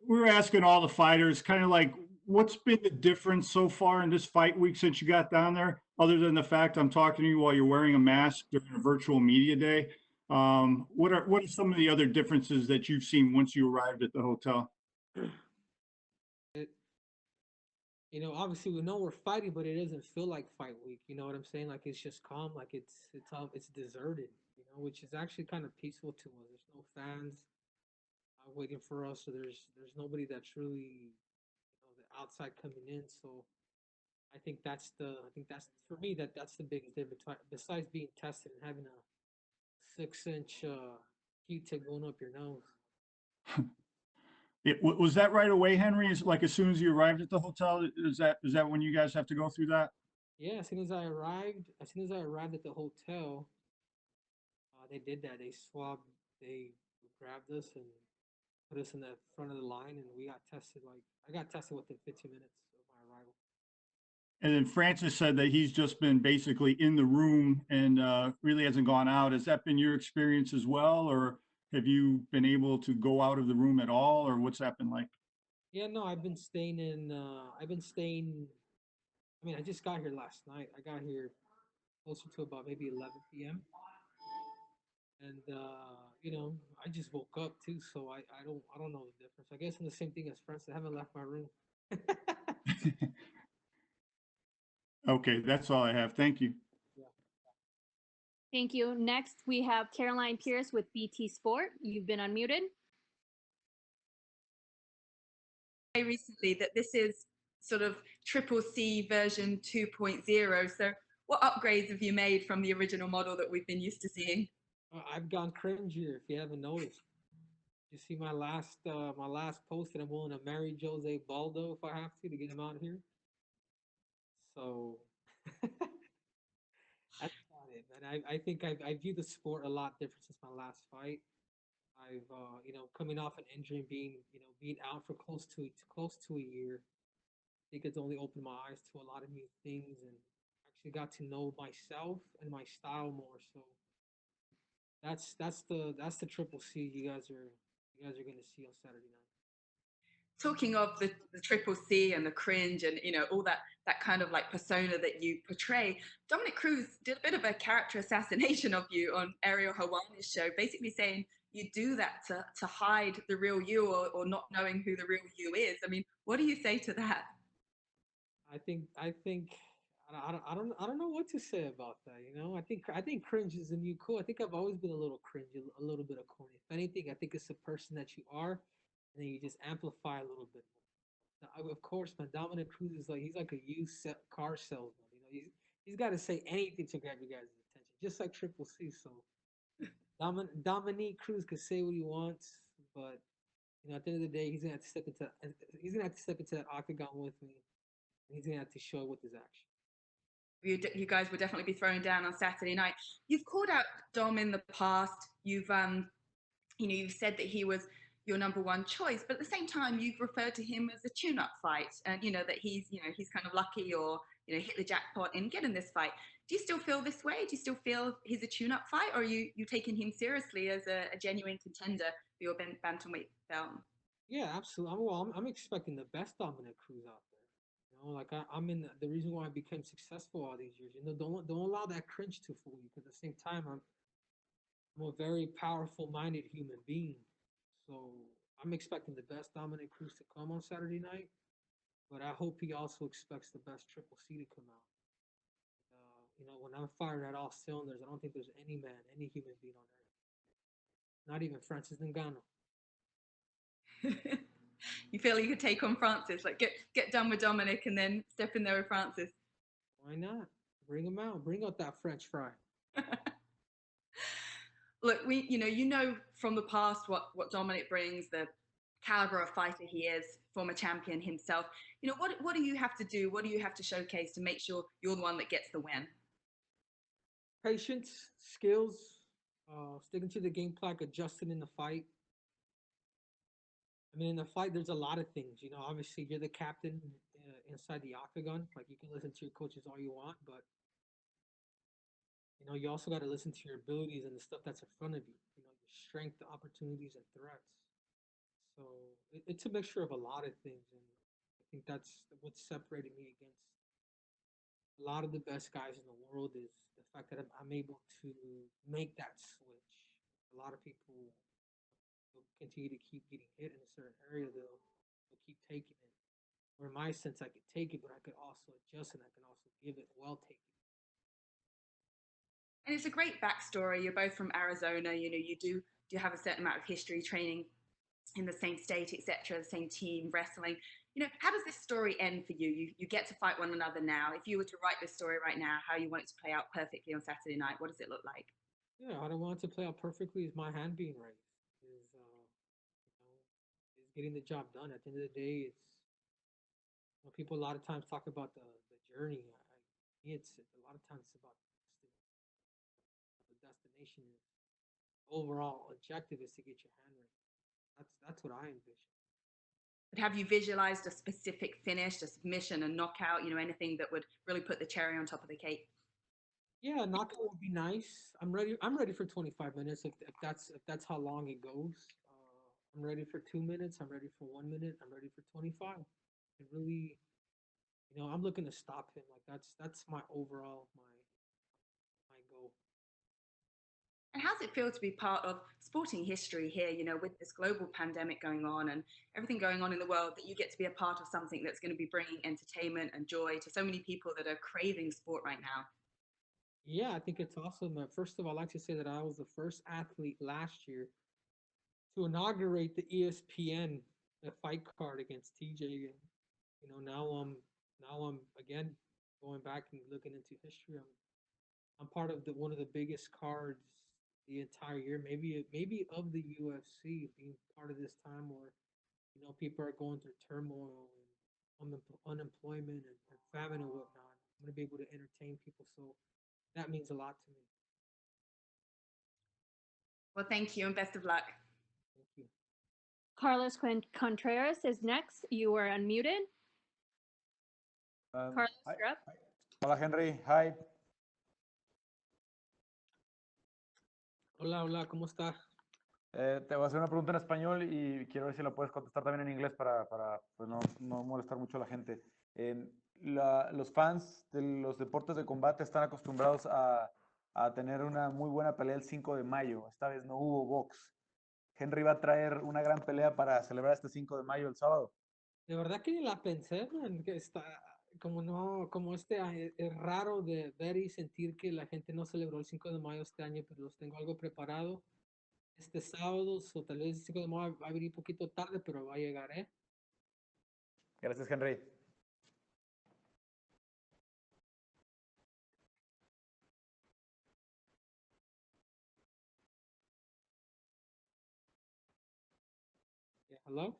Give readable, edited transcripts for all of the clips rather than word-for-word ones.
we were asking all the fighters kind of like what's been the difference so far in this fight week since you got down there, other than the fact I'm talking to you while you're wearing a mask during a virtual media day. What are some of the other differences that you've seen once you arrived at the hotel? It, obviously we know we're fighting, but it doesn't feel like fight week. You know what I'm saying? Like it's just calm, like it's deserted. Which is actually kind of peaceful to us. There's no fans waiting for us, so there's nobody that's really the outside coming in. So I think that's for me that's the biggest difference. Besides being tested and having a 6 inch Q-tip going up your nose. Was that right away, Henry? Is like as soon as you arrived at the hotel? Is that when you guys have to go through that? Yeah, as soon as I arrived at the hotel, they did that. They grabbed us and put us in the front of the line, and we got tested. Like I got tested within 15 minutes of my arrival. And then Francis said that he's just been basically in the room and really hasn't gone out. Has that been your experience as well, or have you been able to go out of the room at all, or what's that been like? Yeah, no, I've been staying in. I've been staying. I mean, I just got here last night. I got here closer to about maybe 11 p.m. And I just woke up too, so I don't know the difference. I guess I'm the same thing as Francis. I haven't left my room. Okay, that's all I have. Thank you. Yeah. Thank you. Next, we have Caroline Pierce with BT Sport. You've been unmuted. Recently that this is sort of triple C version 2.0. So what upgrades have you made from the original model that we've been used to seeing? I've gone cringier. If you haven't noticed, you see my last post that I'm willing to marry Jose Baldo if I have to get him out here. So that's about it, man. I think I view the sport a lot different since my last fight. I've coming off an injury and being out for close to a year. I think it's only opened my eyes to a lot of new things and actually got to know myself and my style more. So that's the triple C you guys are gonna see on Saturday night. Talking of the triple C and the cringe and all that kind of like persona that you portray, Dominic Cruz did a bit of a character assassination of you on Ariel Hawani's show, basically saying you do that to hide the real you or not knowing who the real you is. I mean, what do you say to that? I think I don't know what to say about that. I think cringe is a new cool. I think I've always been a little cringe, a little bit of corny. If anything, I think it's the person that you are, and then you just amplify a little bit more. Now, of course, man, Dominic Cruz is like he's like a car salesman. He's got to say anything to grab you guys' attention, just like Triple C. So Dominique Cruz can say what he wants, but at the end of the day, he's gonna have to step into that octagon with me, and he's gonna have to show it with his action. You guys will definitely be throwing down on Saturday night. You've called out Dom in the past. You've said that he was your number one choice, but at the same time, you've referred to him as a tune-up fight, and that he's kind of lucky or hit the jackpot in getting this fight. Do you still feel this way? Do you still feel he's a tune-up fight, or are you taking him seriously as a genuine contender for your bantamweight belt? Yeah, absolutely. I'm expecting the best Dominic Cruz out there. Like I'm in the reason why I became successful all these years. Don't allow that cringe to fool you. Because at the same time, I'm a very powerful minded human being. So I'm expecting the best Dominic Cruz to come on Saturday night. But I hope he also expects the best Triple C to come out. When I'm firing at all cylinders, I don't think there's any man, any human being on earth, not even Francis Ngannou. You feel you could take on Francis, like get done with Dominic and then step in there with Francis. Why not? Bring him out. Bring out that French fry. Look, you know from the past what Dominic brings, the caliber of fighter he is, former champion himself. What do you have to do? What do you have to showcase to make sure you're the one that gets the win? Patience, skills, sticking to the game plan, adjusting in the fight. I mean, in the fight, there's a lot of things. Obviously, you're the captain inside the octagon. Like, you can listen to your coaches all you want, but you also got to listen to your abilities and the stuff that's in front of you. Your strength, opportunities, and threats. So it's a mixture of a lot of things, and I think that's what's separating me against a lot of the best guys in the world is the fact that I'm able to make that switch. A lot of people will continue to keep getting hit in a certain area, they'll keep taking it. Or in my sense, I could take it, but I could also adjust and I can also give it while taking it. And it's a great backstory. You're both from Arizona. You know, you do have a certain amount of history training in the same state, etc., the same team, wrestling. You know, how does this story end for you? You get to fight one another now. If you were to write this story right now, how you want it to play out perfectly on Saturday night, what does it look like? Yeah, I don't want it to play out perfectly. Is my hand being raised? Is getting the job done? At the end of the day, people a lot of times talk about the journey. It's a lot of times it's about the destination. Is overall objective is to get your hand raised. That's what I envision. But have you visualized a specific finish, a submission, a knockout, you know, anything that would really put the cherry on top of the cake? Yeah, knockout would be nice. I'm ready. I'm ready for 25 minutes if that's how long it goes. I'm ready for 2 minutes. I'm ready for 1 minute. I'm ready for 25. It really, I'm looking to stop him. Like that's my overall my goal. And how's it feel to be part of sporting history here, you know, with this global pandemic going on and everything going on in the world, that you get to be a part of something that's going to be bringing entertainment and joy to so many people that are craving sport right now? Yeah, I think it's awesome. First of all, I'd like to say that I was the first athlete last year to inaugurate the ESPN fight card against TJ. And now I'm again going back and looking into history. I'm part of the one of the biggest cards the entire year, maybe of the UFC, being part of this time where people are going through turmoil and unemployment and famine and whatnot. I'm gonna be able to entertain people, so that means a lot to me. Well, thank you and best of luck. Thank you. Carlos Contreras is next. You are unmuted. Carlos, Hi. you're up. Hola Henry, hi. Hola, hola, ¿cómo está? Te voy a hacer una pregunta en español y quiero ver si la puedes contestar también en inglés para pues no molestar mucho a la gente. Los fans de los deportes de combate están acostumbrados a tener una muy buena pelea el 5 de mayo. Esta vez no hubo box. Henry va a traer una gran pelea para celebrar este 5 de mayo el sábado. De verdad que ni la pensé, man, que está como no, como es raro de ver y sentir que la gente no celebró el 5 de mayo este año, pero los tengo algo preparado este sábado, o tal vez el 5 de mayo va a venir un poquito tarde, pero va a llegar, ¿eh? Gracias, Henry. Yeah, hello?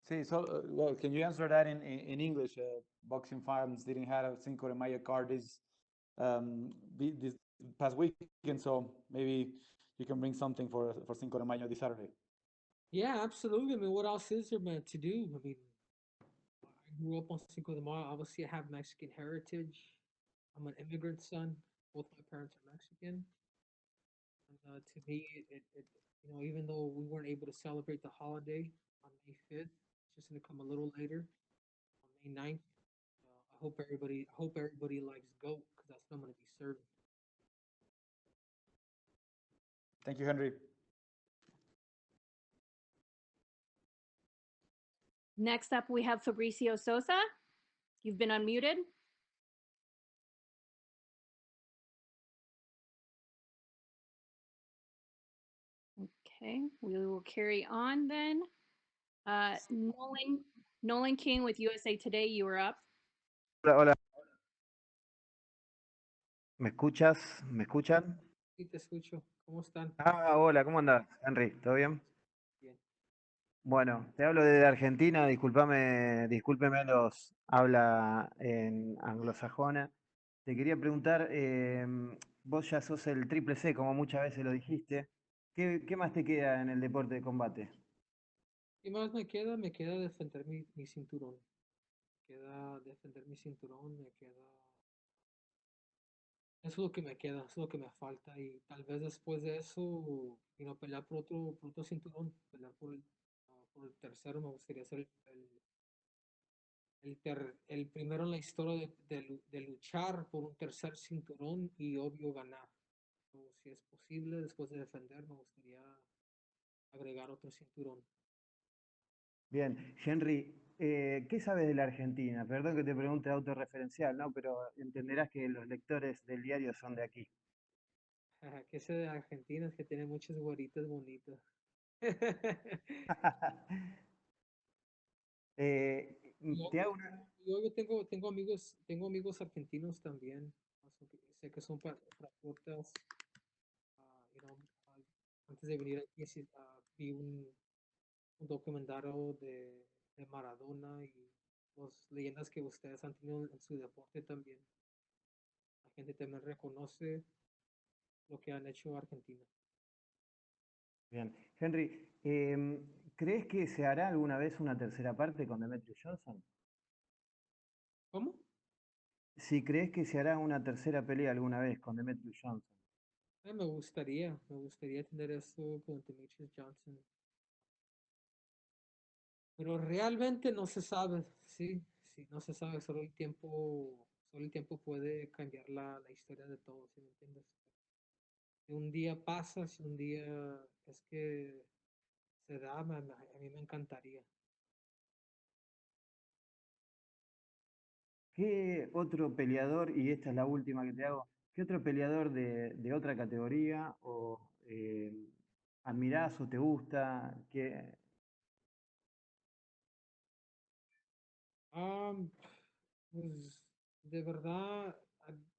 Sí, so, well, can you answer that in English? Boxing fans didn't have a Cinco de Mayo card this past weekend, so maybe you can bring something for Cinco de Mayo this Saturday. Yeah, absolutely. I mean, what else is there, man, to do? I mean, I grew up on Cinco de Mayo. Obviously, I have Mexican heritage. I'm an immigrant son. Both my parents are Mexican. And to me, even though we weren't able to celebrate the holiday on May 5th, it's just going to come a little later on May 9th. I hope everybody likes goat because that's what I'm going to be serving. Thank you, Henry. Next up, we have Fabricio Sosa. You've been unmuted. Okay, we will carry on then. Nolan King with USA Today, you are up. Hola, hola. ¿Me escuchas? ¿Me escuchan? Sí, te escucho. ¿Cómo están? Ah, hola, ¿cómo andas, Henry? ¿Todo bien? Bien. Bueno, te hablo desde Argentina, discúlpeme los habla en anglosajona. Te quería preguntar, vos ya sos el triple C, como muchas veces lo dijiste. ¿Qué más te queda en el deporte de combate? ¿Qué más me queda? Me queda defender mi cinturón. Me queda defender mi cinturón, me queda Eso es lo que me queda, eso es lo que me falta y tal vez después de eso, pelear por otro cinturón, pelear por el tercero, me gustaría ser el primero en la historia de luchar por un tercer cinturón y obvio ganar. O si es posible, después de defender, me gustaría agregar otro cinturón. Bien, Henry, ¿qué sabes de la Argentina? Perdón que te pregunte autorreferencial, ¿no? Pero entenderás que los lectores del diario son de aquí. Que ese de Argentina es que tiene muchas güeritas bonitas. Te hago una... Yo tengo amigos argentinos también. Sé que son patriotas. ah, you know, ah, Antes de venir aquí vi un documentario de Maradona y las leyendas que ustedes han tenido en su deporte también. La gente también reconoce lo que han hecho Argentina. Bien, Henry, ¿crees que se hará alguna vez una tercera parte con Demetrius Johnson? ¿Cómo? Si crees que se hará una tercera pelea alguna vez con Demetrius Johnson. Me gustaría tener eso con Demetrius Johnson. Pero realmente no se sabe, sí, sí, no se sabe, solo el tiempo puede cambiar la historia de todo, ¿sí me entiendes? Si un día pasa, si un día es que se da, a mí me encantaría. ¿Qué otro peleador, y esta es la última que te hago, qué otro peleador de otra categoría o admirás o te gusta? Ah, pues de verdad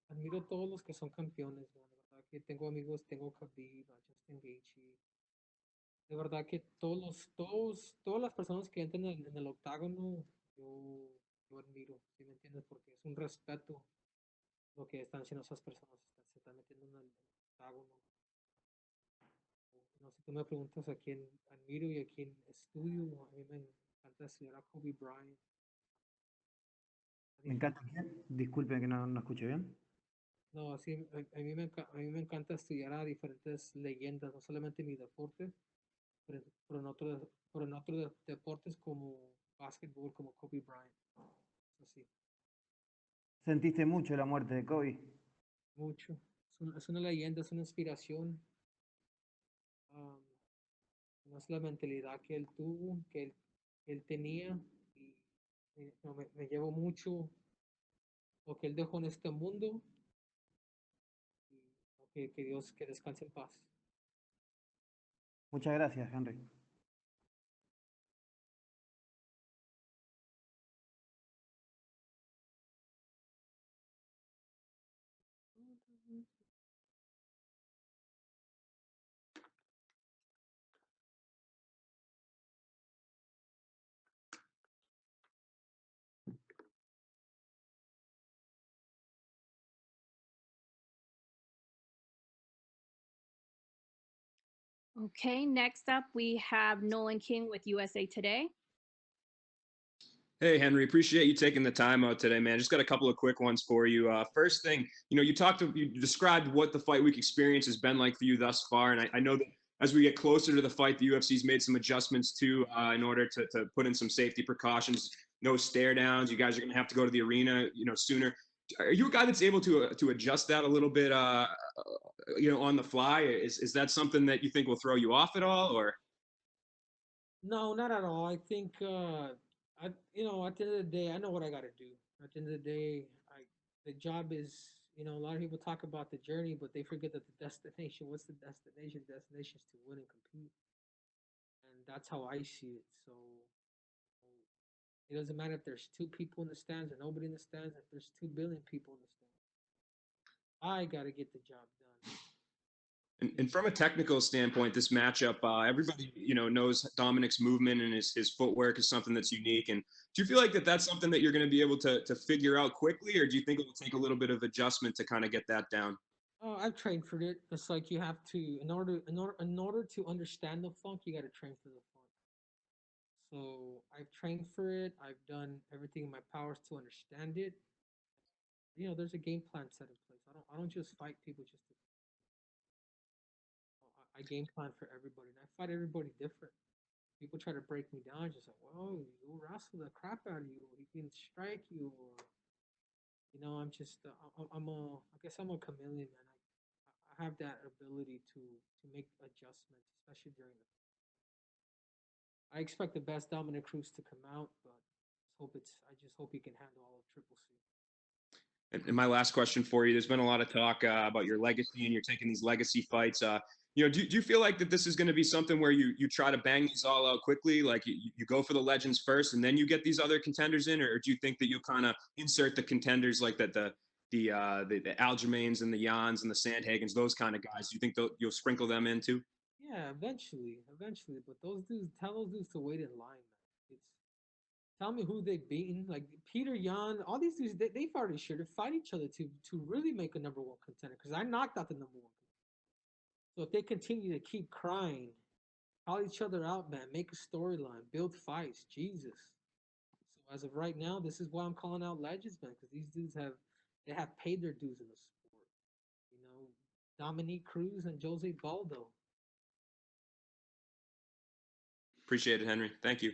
admiro a todos los que son campeones, ¿no? De verdad que tengo amigos, tengo Khabib, a Justin Gaethje. De verdad que todas las personas que entran en el octágono, yo, yo admiro, ¿sí me entiendes? Porque es un respeto lo que están haciendo esas personas, se están metiendo en el octágono. No sé, tú me preguntas a quién admiro y a quién estudio. A mí me encanta estudiar a Kobe Bryant. Me encanta. Disculpe que no escuché bien. No, así, a mí me encanta estudiar a diferentes leyendas, no solamente en mi deporte, pero en otros deportes como básquetbol, como Kobe Bryant. Así, ¿Sentiste mucho la muerte de Kobe? mucho. Es una leyenda, es una inspiración. am, no es la mentalidad que él tuvo, que él tenía. Y no, me llevo mucho lo que él dejó en este mundo y que Dios que descanse en paz. Muchas gracias, Henry. Okay, next up we have Nolan King with USA Today. Hey, Henry, appreciate you taking the time out today, man. Just got a couple of quick ones for you. First thing, you described what the fight week experience has been like for you thus far. And I know that as we get closer to the fight, the UFC's made some adjustments too in order to put in some safety precautions, no stare downs. You guys are going to have to go to the arena, sooner. Are you a guy that's able to adjust that a little bit, on the fly? Is that something that you think will throw you off at all, or? No, not at all. I think, at the end of the day, I know what I got to do. At the end of the day, the job is, a lot of people talk about the journey, but they forget that the destination, what's the destination? The destination is to win and compete. And that's how I see it. So it doesn't matter if there's two people in the stands or nobody in the stands, if there's 2 billion people in the stands. I got to get the job done. And from a technical standpoint, this matchup, everybody knows Dominic's movement and his footwork is something that's unique. And do you feel like that's something that you're going to be able to figure out quickly, or do you think it will take a little bit of adjustment to kind of get that down? Oh, I've trained for it. It's like you have to, in order to understand the funk, you got to train for the funk. So I've trained for it. I've done everything in my powers to understand it. there's a game plan set in place. I don't just fight people just to. I game plan for everybody, and I fight everybody different. People try to break me down, just like, well, you'll wrestle the crap out of you, or he can strike you, or I'm just, I guess I'm a chameleon, man. I have that ability to make adjustments, especially during the. I expect the best Dominic Cruz to come out, but I just hope he can handle all of Triple C. And my last question for you: there's been a lot of talk about your legacy, and you're taking these legacy fights. Do you feel like that this is going to be something where you try to bang these all out quickly, like you go for the legends first, and then you get these other contenders in, or do you think that you kind of insert the contenders like that the Aljamains and the Jans and the Sandhagens, those kind of guys? Do you think you'll sprinkle them in too? Yeah, eventually. But tell those dudes to wait in line, man. Tell me who they've beaten. Like Peter Yan, all these dudes, they've already shared to fight each other to really make a number one contender. Because I knocked out the number one contender. So if they continue to keep crying, call each other out, man, make a storyline, build fights, Jesus. So as of right now, this is why I'm calling out legends, man, because these dudes have paid their dues in the sport. Dominique Cruz and Jose Baldo. Appreciate it, Henry. Thank you.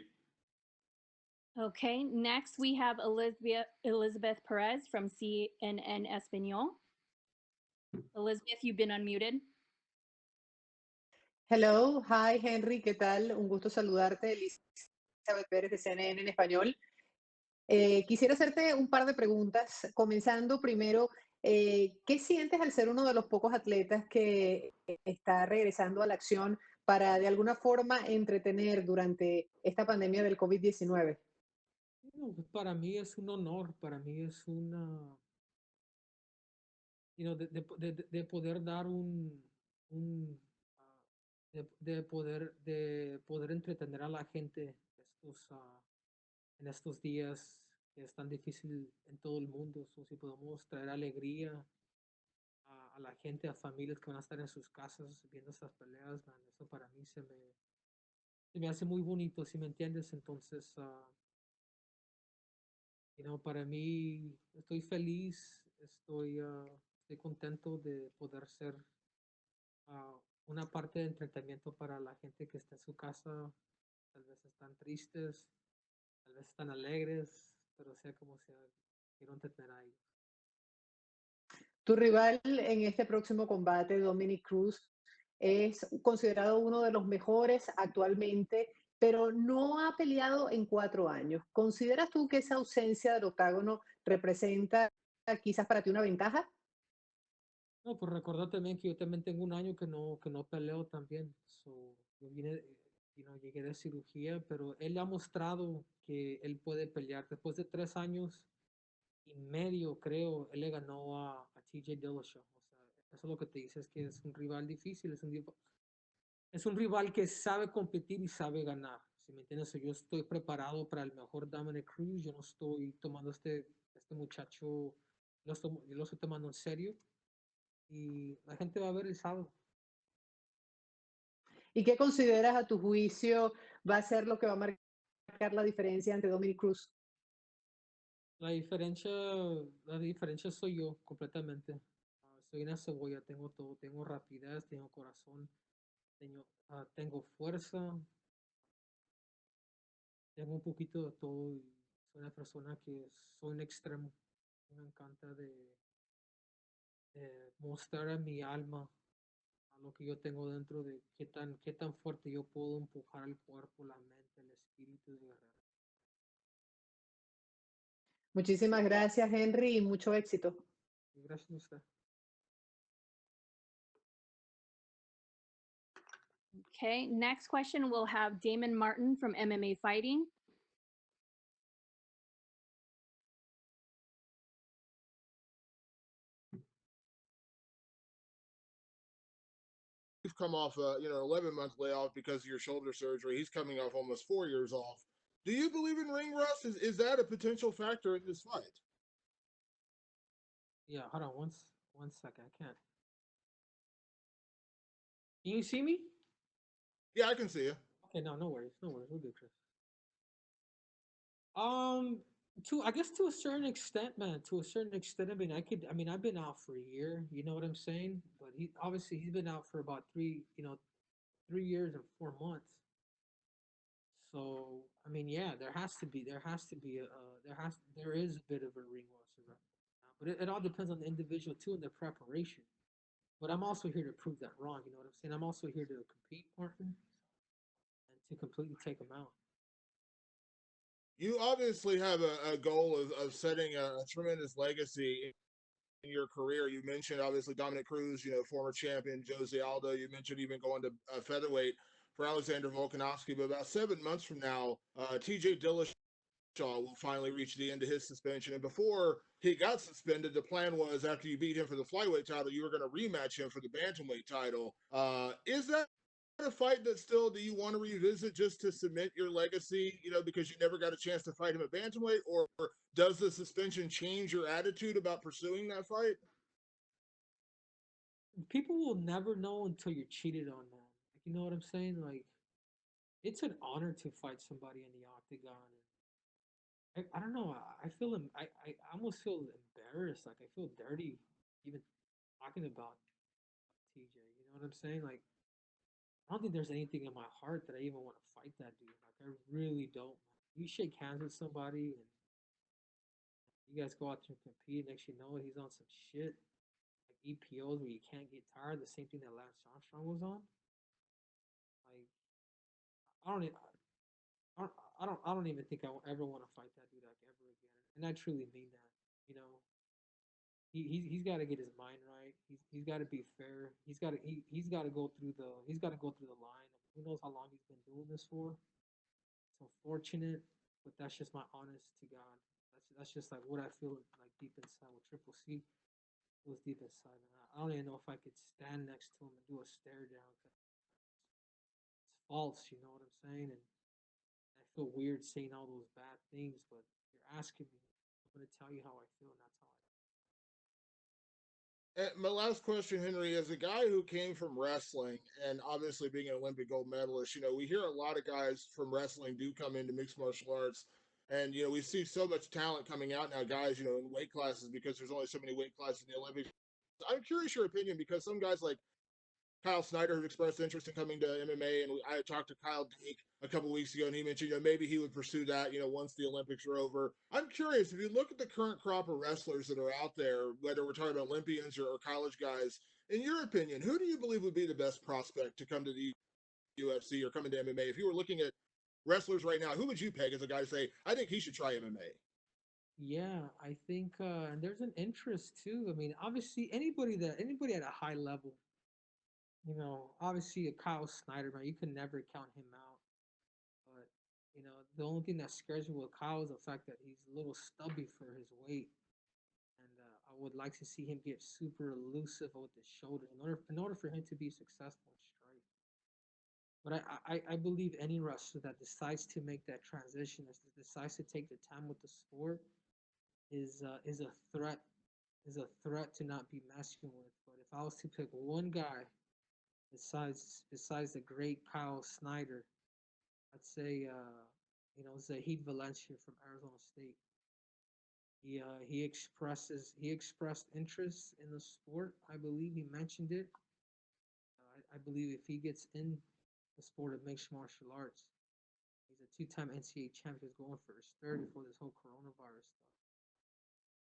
Okay, next we have Elizabeth Perez from CNN Espanol. Elizabeth, you've been unmuted. Hello, hi Henry, ¿qué tal? Un gusto saludarte, Elizabeth Pérez de CNN en español. Quisiera hacerte un par de preguntas, comenzando primero, ¿qué sientes al ser uno de los pocos atletas que está regresando a la acción para de alguna forma entretener durante esta pandemia del COVID-19? Para mí es un honor, para mí es una, de poder dar de poder entretener a la gente en estos días que es tan difícil en todo el mundo. Si podemos traer alegría a la gente, a familias que van a estar en sus casas viendo estas peleas, man, eso para mí se me hace muy bonito, si me entiendes. Entonces, para mí estoy feliz, estoy contento de poder ser una parte de entretenimiento para la gente que está en su casa. Tal vez están tristes, tal vez están alegres, pero sea como sea, quiero entretener a ellos. Tu rival en este próximo combate, Dominic Cruz, es considerado uno de los mejores actualmente, pero no ha peleado en 4 años. ¿Consideras tú que esa ausencia del octágono representa quizás para ti una ventaja? No, pues recuerda también que yo también tengo un año que no peleo también. Yo llegué de cirugía, pero él ha mostrado que él puede pelear. Después de 3 años y medio, creo, él le ganó a TJ Dillashaw. O sea, eso es lo que te dice, es que es un rival difícil, es un rival que sabe competir y sabe ganar. ¿Sí me entiendes? Yo estoy preparado para el mejor Dominic Cruz. Yo no estoy tomando este muchacho, yo lo estoy tomando en serio. Y la gente va a ver el sábado. ¿Y qué consideras a tu juicio va a ser lo que va a marcar la diferencia entre Dominic Cruz? La diferencia soy yo completamente. Soy una cebolla, tengo todo, tengo rapidez, tengo corazón, tengo fuerza, tengo un poquito de todo. Y soy una persona que soy un extremo. Me encanta de mostrar a mi alma, a lo que yo tengo dentro, de qué tan fuerte yo puedo empujar el cuerpo, la mente, el espíritu de guerrero. Muchísimas gracias, Henry, y mucho éxito. Gracias a usted. Okay, next question we'll have Damon Martin from MMA Fighting. You've come off a 11-month layoff because of your shoulder surgery. He's coming off almost 4 years off. Do you believe in ring rust? Is that a potential factor in this fight? Yeah, hold on one second. I can't. Can you see me? Yeah, I can see you. Okay, no worries. We'll do, Chris. I guess to a certain extent, man. To a certain extent, I mean, I've been out for a year. You know what I'm saying? But he's been out for about 3 years and 4 months. So I mean, yeah, there is a bit of a ring rust around now, but it all depends on the individual too and their preparation. But I'm also here to prove that wrong. You know what I'm saying? I'm also here to compete, partner, and to completely take them out. You obviously have a goal of setting a tremendous legacy in your career. You mentioned obviously Dominic Cruz, former champion Jose Aldo. You mentioned even going to featherweight for Alexander Volkanovski. But about 7 months from now, TJ Dillashaw will finally reach the end of his suspension. And before he got suspended, the plan was after you beat him for the flyweight title, you were going to rematch him for the bantamweight title. Is that a fight that still do you want to revisit just to cement your legacy, because you never got a chance to fight him at bantamweight, or does the suspension change your attitude about pursuing that fight? People will never know until you're cheated on, man. Like, you know what I'm saying? Like, it's an honor to fight somebody in the octagon. And I don't know. I almost feel embarrassed. Like, I feel dirty even talking about TJ. You know what I'm saying? Like, I don't think there's anything in my heart that I even want to fight that dude. Like, I really don't. You shake hands with somebody and you guys go out there and compete. Next you know it, he's on some shit like EPOs where you can't get tired. The same thing that Lance Armstrong was on. Like, I don't, e- I don't even think I will ever want to fight that dude like ever again. And I truly mean that. You know, he's got to get his mind right. He's got to be fair. He's got to go through the line. Who knows how long he's been doing this for? It's unfortunate, but that's just my honest to God. That's just like what I feel like deep inside with Triple C. It was deep inside, and I don't even know if I could stand next to him and do a stare down. 'Cause it's false, you know what I'm saying? And I feel weird saying all those bad things, but you're asking me. I'm gonna tell you how I feel, and that's how I. And my last question, Henry, as a guy who came from wrestling and obviously being an Olympic gold medalist, we hear a lot of guys from wrestling do come into mixed martial arts. And, we see so much talent coming out now, guys, in weight classes because there's only so many weight classes in the Olympics. I'm curious your opinion because some guys like Kyle Snyder have expressed interest in coming to MMA, and I talked to Kyle Dake a couple weeks ago, and he mentioned maybe he would pursue that once the Olympics are over. I'm curious if you look at the current crop of wrestlers that are out there, whether we're talking about Olympians or college guys. In your opinion, who do you believe would be the best prospect to come to the UFC or come into MMA? If you were looking at wrestlers right now, who would you peg as a guy to say, I think he should try MMA? Yeah, I think, and there's an interest too. I mean, obviously, anybody at a high level, obviously a Kyle Snyder, man, you can never count him out. But the only thing that scares me with Kyle is the fact that he's a little stubby for his weight, and I would like to see him get super elusive with his shoulder in order for him to be successful in strike. But I believe any wrestler that decides to make that transition, that decides to take the time with the sport, is a threat to not be messing with. But if I was to pick one guy besides the great Kyle Snyder, I'd say Zahid Valencia from Arizona State. He expressed interest in the sport. I believe he mentioned it. I believe if he gets in the sport of mixed martial arts, he's a two-time NCAA champion. He's going for his third before this whole coronavirus stuff.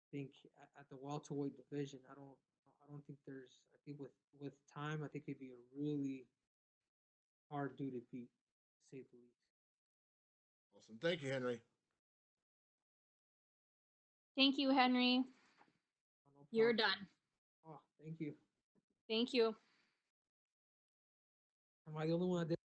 I think at the welterweight division, I don't think there's. I think with time, I think he'd be a really hard dude to beat, to say the least. Awesome. Thank you, Henry. Thank you, Henry. Oh, no You're problem. done. Oh, thank you. Thank you. Am I the only one that did?